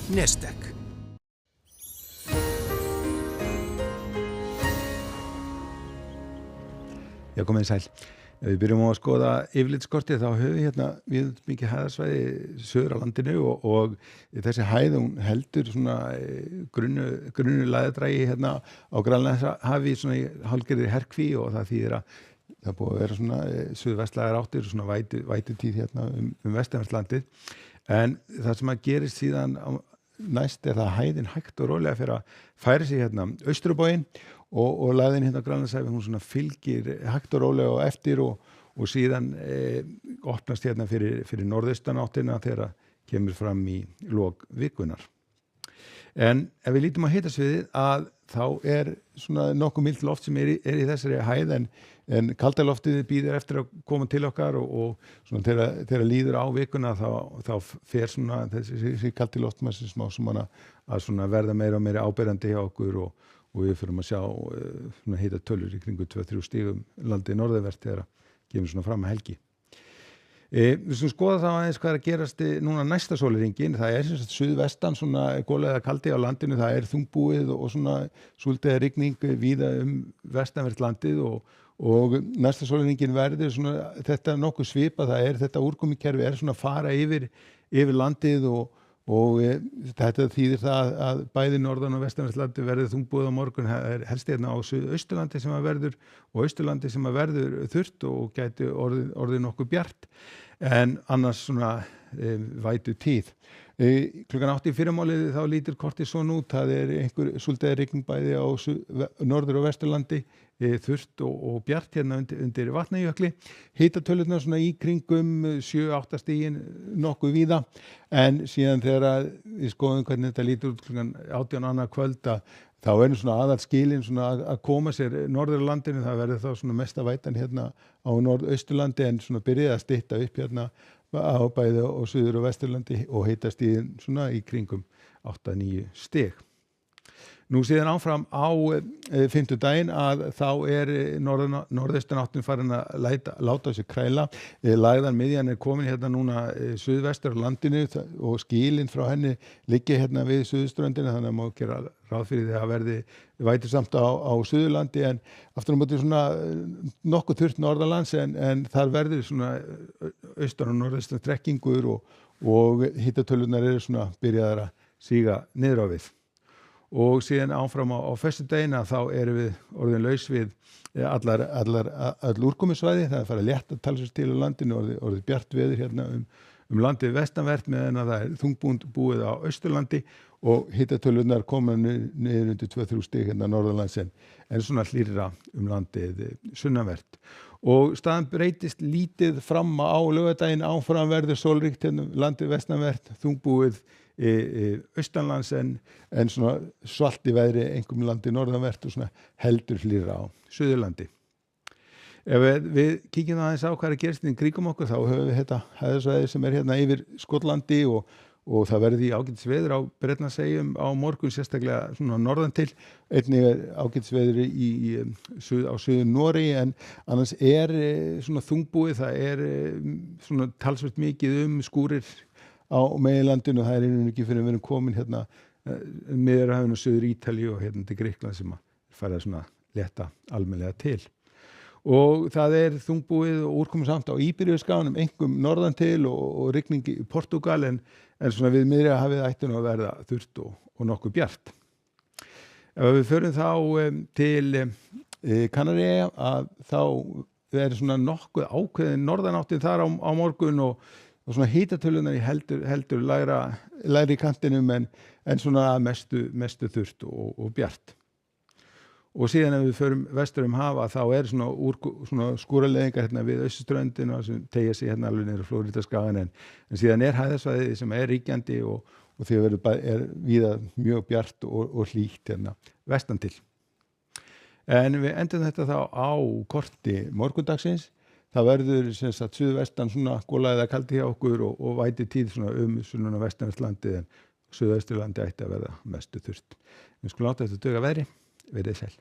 Nestek. Já, komið sæl. Ef við byrjum á að skoða yfirlitskortið þá höfum við hérna við mikið hæðarsvæði söður á landinu og þessi hæð hún heldur svona grunnu læðadrægi hérna á Grænlandshafi svona í hálfgerðri herkví og það þýðir að það búið að vera svona suðvestlægar áttir svona vætutíð hérna vestanverðlandið. En það sem að gerist síðan næst er það hæðin hægt og rólega fyrir að færa sig hérna austurbóginn og læðin hérna á Grænlandshafi hún svona fylgir hægt og rólega og eftir og síðan opnast hérna fyrir norðaustanáttina þegar kemur fram í lok vikunar. En ef við lítum á hitasviðið að þá er svona nokkuð milt loft sem er í þessari hæð en kalda loftið býður eftir að koma til okkar og svona þegar líður á vikuna þá fer svona þessi kaldi loftmassi smá sem að svona verða meira og meira áberandi hjá okkur og við fyrir að sjá svona hita tölur í kringu 2-3 stigum landið norðanvert þegar kemur svona fram að helgi. Við skulum skoða þá aðeins hvað er að gerast núna næsta sólarhringinn. Það er sem sagt suðvestan svona góðlega kaldi á landinu, það er þungbúið og svona súldið rigning víða vestanvert landið og næsta sólarhringinn verður svona þetta nokkuð svipað, það er þetta úrkomukerfi er svona að fara yfir landið og þetta þýðir það að bæði norðan og vestanverðlandi verður þungbúið á morgun, það er helst hérna á Suðausturlandi sem að verður og Austurlandi sem að verður þurrt og gæti orðið nokkuð bjart en annars svona vætu tíð. Klukkan 8 í fyrramálið þá lítur kortið svona út, það er einhver súldið rigning bæði á norður og vesturlandi, þurrt og bjart hérna undir Vatnajökli. Hitatölurnar svona í kringum 7-8 stigin nokkuð víða en síðan þegar við skoðum hvernig þetta lítur út klukkan 18 annað kvöld þá er svona aðalskilin svona að koma sér norður á landinu, það verður þá svona mesta vætan hérna á norðausturlandi en svona byrjaði að stytta upp hérna á bæði og suður og vesturlandi og hitastigin svona í kringum 8-9 stig. Nú síðan áfram á fimmtudaginn að þá er norðaustanáttin farin að láta sig kræla. Lægðan miðjan er komin hérna núna suðvestur á landinu og skilin frá henni liggja hérna við suðurströndina þannig að má gera ráð fyrir því að verði vætusamt á Suðurlandi en aftur á móti svona nokkuð þurrt norðanlands en þar verður svona austan og norðaustan strekkingur og hitatölurnar eru svona byrjaðar að síga niður á við. Og síðan áfram á föstudaginn þá erum við orðin laus við öll úrkomusvæði, það er farið að létta talsvert til á landinu, orðið bjart veður hérna landið vestanvert meðan að það er þungbúið á Austurlandi og hitatölurnar koma niður undir 2-3 stig hérna norðanlands en svona hlýrra landið sunnanvert. Og staðan breytist lítið fram á laugardaginn áfram verður sólríkt hérna landið vestanvert, þungbúið austanlands en svona svalt í veðri einhverjum landi norðanvert og svona heldur hlýrra á Suðurlandi. Ef við kíkjum aðeins á hvað er að gerast í kringum okkur þá höfum við þetta hæðarsvæði sem er hérna yfir Skotlandi og það verður í ágætisveður á Bretlandseyjum á morgun sérstaklega svona norðan til, einnig er ágætisveður á suður Noregi en annars er svona þungbúið, það er svona talsvert mikið skúrir á meginlandinu og það er ekki fyrir að vera komin hérna Miðjarðarhafinu og suður Ítalíu og hérna til Grikkland sem að fara svona létta almennilega til. Og það er þungbúið og úrkomusamt á Íberíuskaganum, einkum norðan til og rigning í Portúgal en svona við Miðjarðarhafið ætti nú að verða þurrt og nokkuð bjart. Ef við förum þá til Kanaríeyja að þá er svona nokkuð ákveðin norðanáttin þar á morgun og svona hitatölunar í heldur lægri kantinum en svona mestu þurrt og bjart. Og síðan ef við förum vestur hafa þá er svona skúraleðingar hérna við austurströndina sem teygja sig hérna alveg niður á Flórídaskagann en síðan er hæðarsvæði sem er ríkjandi og því er víða mjög bjart og hlýtt hérna vestan til. En við endum þetta þá á korti morgundagsins. Það verður sem sagt suðvestan svona góðlega eða kaldi hjá okkur og væti tíð svona sunnan á vestanverðlandið en suðausturlandi ætti að verða mestu þurrt. Við skulum láta þetta duga veðri, verið sæl.